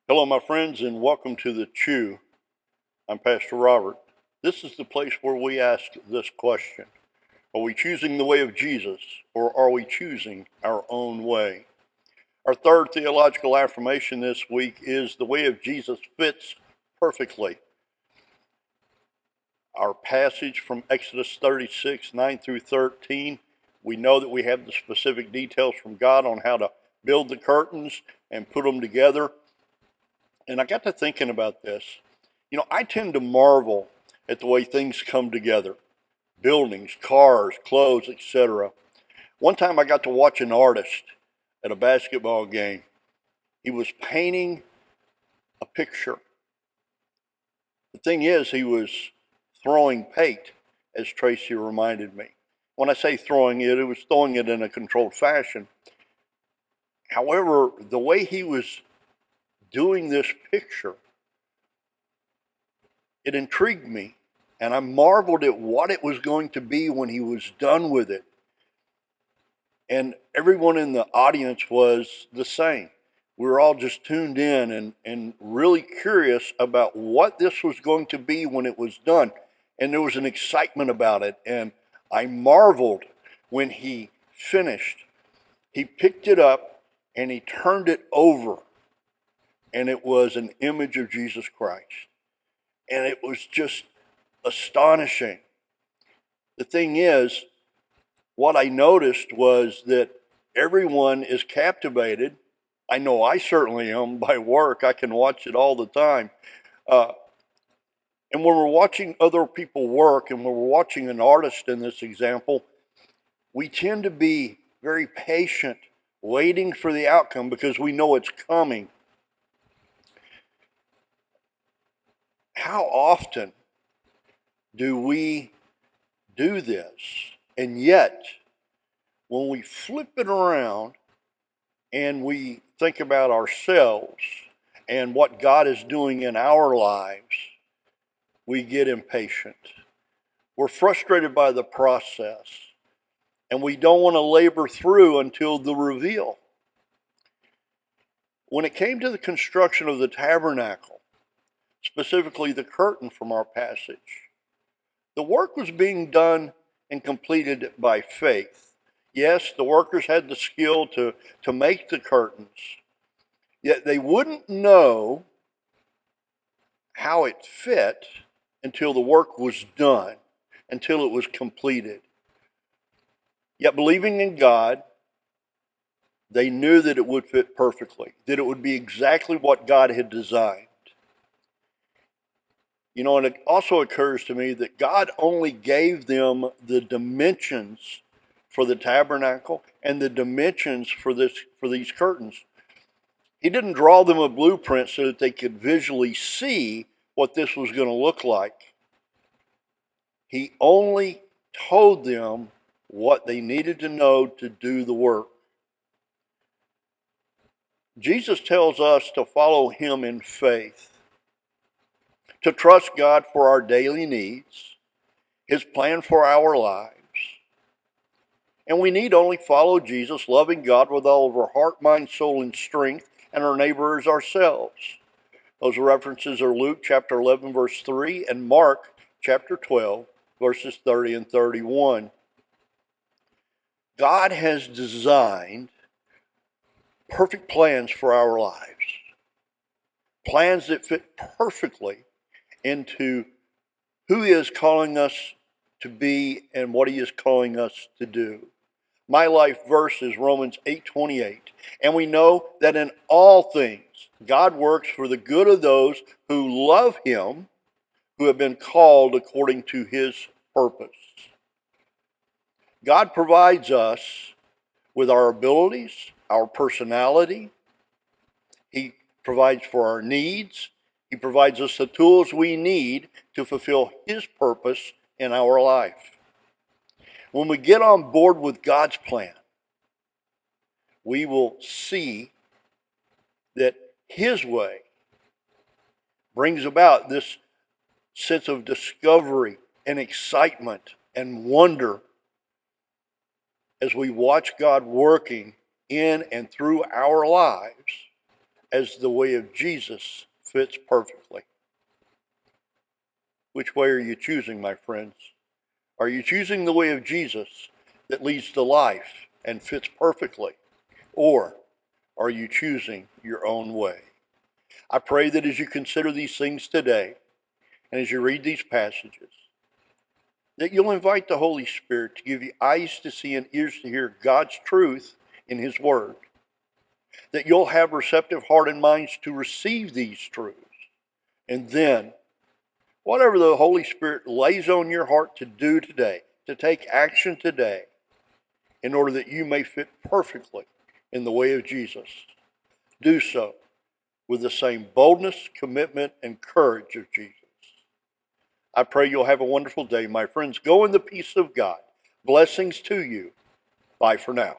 Hello, my friends, and welcome to the Chew. I'm Pastor Robert. This is the place where we ask this question: are we choosing the way of Jesus, or are we choosing our own way? Our third theological affirmation this week is the way of Jesus fits perfectly. Our passage from Exodus 36, 9 through 13, we know that we have the specific details from God on how to build the curtains and put them together. And I got to thinking about this. I tend to marvel at the way things come together. Buildings, cars, clothes, etc. One time I got to watch an artist at a basketball game. He was painting a picture. The thing is, he was throwing paint, as Tracy reminded me. When I say throwing it, it was throwing it in a controlled fashion. However, the way he was doing this picture, it intrigued me, and I marveled at what it was going to be when he was done with it. And everyone in the audience was the same. We were all just tuned in and really curious about what this was going to be when it was done. And there was an excitement about it, and I marveled when he finished. He picked it up and he turned it over, and it was an image of Jesus Christ. And it was just astonishing. The thing is, what I noticed was that everyone is captivated. I know I certainly am by work. I can watch it all the time. And when we're watching other people work, and when we're watching an artist in this example, we tend to be very patient, waiting for the outcome because we know it's coming. How often do we do this? And yet, when we flip it around and we think about ourselves and what God is doing in our lives, we get impatient. We're frustrated by the process, and we don't want to labor through until the reveal. When it came to the construction of the tabernacle, specifically the curtain from our passage, the work was being done and completed by faith. Yes, the workers had the skill to make the curtains, yet they wouldn't know how it fit until the work was done, until it was completed. Yet believing in God, they knew that it would fit perfectly, that it would be exactly what God had designed. And it also occurs to me that God only gave them the dimensions for the tabernacle and the dimensions for these curtains. He didn't draw them a blueprint so that they could visually see what this was going to look like. He only told them what they needed to know to do the work. Jesus tells us to follow him in faith, to trust God for our daily needs, his plan for our lives. And we need only follow Jesus, loving God with all of our heart, mind, soul, and strength, and our neighbor as ourselves. Those references are Luke chapter 11, verse 3, and Mark chapter 12, verses 30 and 31. God has designed perfect plans for our lives. Plans that fit perfectly into who he is calling us to be and what he is calling us to do. My life verse is Romans 8:28. And we know that in all things, God works for the good of those who love him, who have been called according to his purpose. God provides us with our abilities, our personality. He provides for our needs. He provides us the tools we need to fulfill his purpose in our life. When we get on board with God's plan, we will see that his way brings about this sense of discovery and excitement and wonder as we watch God working in and through our lives as the way of Jesus fits perfectly. Which way are you choosing, my friends? Are you choosing the way of Jesus that leads to life and fits perfectly? Or are you choosing your own way? I pray that as you consider these things today, and as you read these passages, that you'll invite the Holy Spirit to give you eyes to see and ears to hear God's truth in His Word. That you'll have receptive heart and minds to receive these truths. And then, whatever the Holy Spirit lays on your heart to do today, to take action today, in order that you may fit perfectly in the way of Jesus, do so with the same boldness, commitment, and courage of Jesus. I pray you'll have a wonderful day, my friends. Go in the peace of God. Blessings to you. Bye for now.